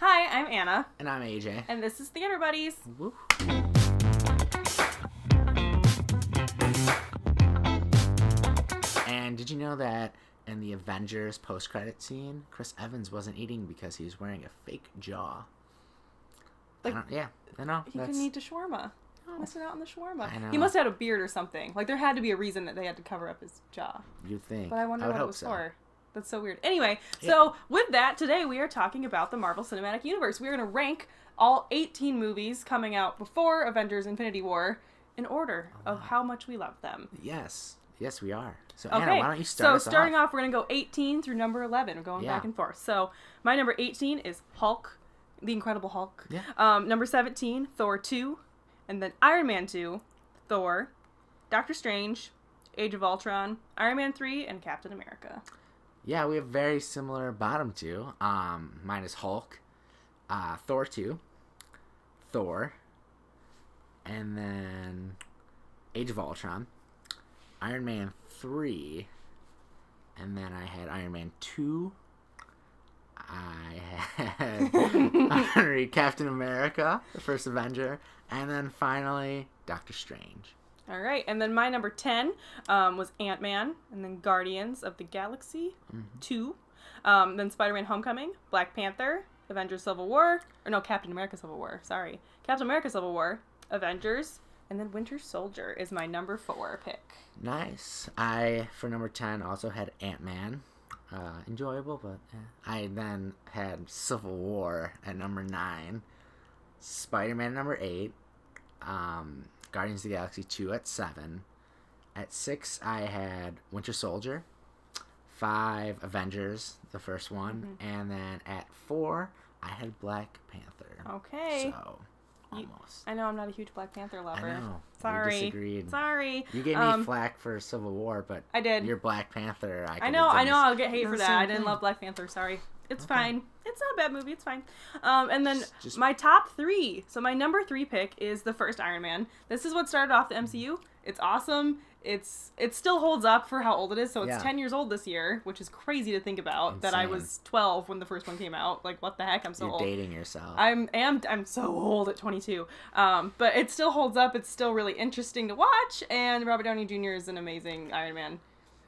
Hi, I'm Anna. And I'm AJ. And this is Theater Buddies. Woo. And did you know that in the Avengers post-credit scene, Chris Evans wasn't eating because he was wearing a fake jaw? Like, I know. He couldn't eat the shawarma. Missing out on the shawarma. I know. He must have had a beard or something. Like, there had to be a reason that they had to cover up his jaw. You'd think. But I wonder what it was so. for. That's so weird. Anyway, so with that, today we are talking about the Marvel Cinematic Universe. We're going to rank all 18 movies coming out before Avengers Infinity War in order of how much we love them. Yes, we are. So, Okay. Anna, why don't you start us starting off? off, we're going to go 18 through number 11. We're going back and forth. So, my number 18 is Hulk, the Incredible Hulk. Yeah. Number 17, Thor 2. And then Iron Man 2, Thor, Doctor Strange, Age of Ultron, Iron Man 3, and Captain America. Yeah, we have very similar bottom two. Mine is Hulk, Thor 2, Thor, and then Age of Ultron, Iron Man 3, and then I had Iron Man 2. I had Captain America, the first Avenger, and then finally Doctor Strange. All right, and then my number 10 was Ant-Man, and then Guardians of the Galaxy 2, then Spider-Man Homecoming, Black Panther, Avengers Civil War, Captain America Civil War, sorry. Captain America Civil War, Avengers, and then Winter Soldier is my number 4 pick. Nice. I, for number 10, also had Ant-Man. Enjoyable, but I then had Civil War at number 9, Spider-Man number 8, Guardians of the Galaxy 2 at 7. At 6, I had Winter Soldier. 5, Avengers, the first one. And then at 4, I had Black Panther. Okay. So, almost. I know I'm not a huge Black Panther lover. I know. Sorry. We disagreed. Sorry. You gave me flack for Civil War, but I did. Your Black Panther. I know. I'll get hate for that. I didn't love Black Panther. Sorry. It's fine. It's not a bad movie. It's fine. And then my top 3. So my number 3 pick is the first Iron Man. This is what started off the MCU. It's awesome. It still holds up for how old it is. So it's 10 years old this year, which is crazy to think about. Insane. That I was 12 when the first one came out. Like, what the heck? I'm so old. You're dating yourself. I'm so old at 22. But it still holds up. It's still really interesting to watch. And Robert Downey Jr. is an amazing Iron Man.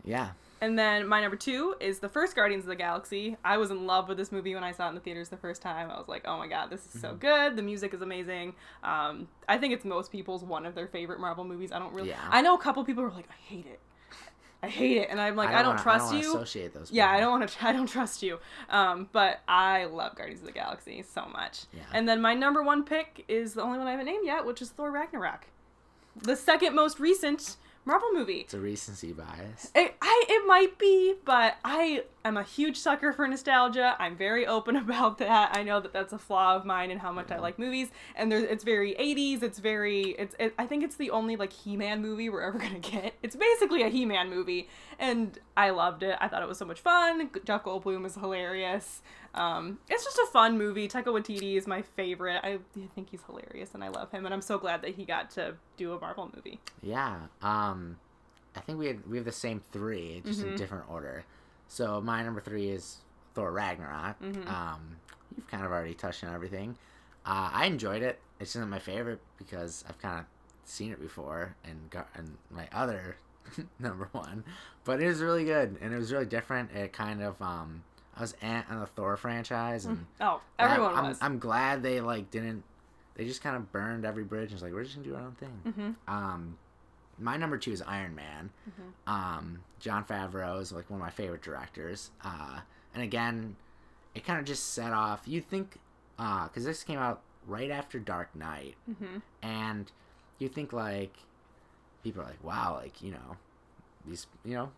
Yeah. And then my number 2 is the first Guardians of the Galaxy. I was in love with this movie when I saw it in the theaters the first time. I was like, oh my god, this is so good. The music is amazing. I think it's most people's one of their favorite Marvel movies. I know a couple people who are like, I hate it. And I'm like, I don't trust you. I don't associate those people. Yeah, I don't trust you. But I love Guardians of the Galaxy so much. Yeah. And then my number 1 pick is the only one I haven't named yet, which is Thor Ragnarok. The second most recent Marvel movie. It's a recency bias. It might be, but I am a huge sucker for nostalgia. I'm very open about that. I know that that's a flaw of mine in how much I like movies. And it's very 80s. I think it's the only like He-Man movie we're ever gonna get. It's basically a He-Man movie, and I loved it. I thought it was so much fun. Jeff Goldblum is hilarious. It's just a fun movie. Taika Waititi is my favorite. I think he's hilarious, and I love him. And I'm so glad that he got to do a Marvel movie. Yeah. I think we have the same 3, just in different order. So my number 3 is Thor Ragnarok. You've kind of already touched on everything. I enjoyed it. It's not my favorite because I've kind of seen it before and my other number 1, but it was really good and it was really different. It kind of I was on the Thor franchise, and everyone was. I'm glad they they just kind of burned every bridge and was like, we're just gonna do our own thing. My number 2 is Iron Man. Jon Favreau is like one of my favorite directors. And again, it kind of just set off. You think, because this came out right after Dark Knight, and you think like people are like, wow, like these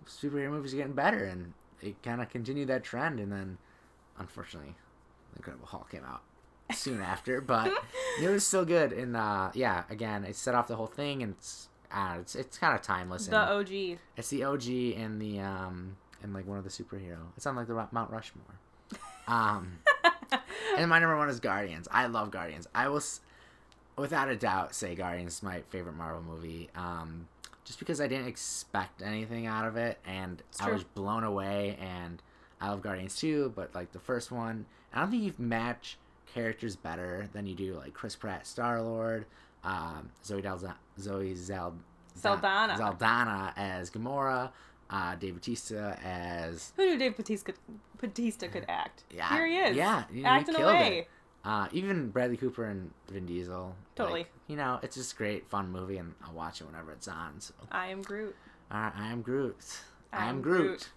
superhero movies are getting better, and it kind of continued that trend. And then, unfortunately, The Incredible Hulk came out soon after, but it was still good. And again, it set off the whole thing, and it's kind of timeless. The OG. It's the OG and the and like one of the superhero. It's on like the Mount Rushmore. And my number 1 is Guardians. I love Guardians. I will, without a doubt, say Guardians is my favorite Marvel movie. Just because I didn't expect anything out of it, and I was blown away. And I love Guardians 2, but like the first one, I don't think you match characters better than you do like Chris Pratt Star-Lord, Saldana as Gamora, Dave Bautista as... Who knew Dave Bautista could act? Yeah, Here he is. Yeah, acting away. Even Bradley Cooper and Vin Diesel. Totally. Like, you know, it's just a great, fun movie, and I'll watch it whenever it's on. So. I am Groot. I am Groot. I am Groot.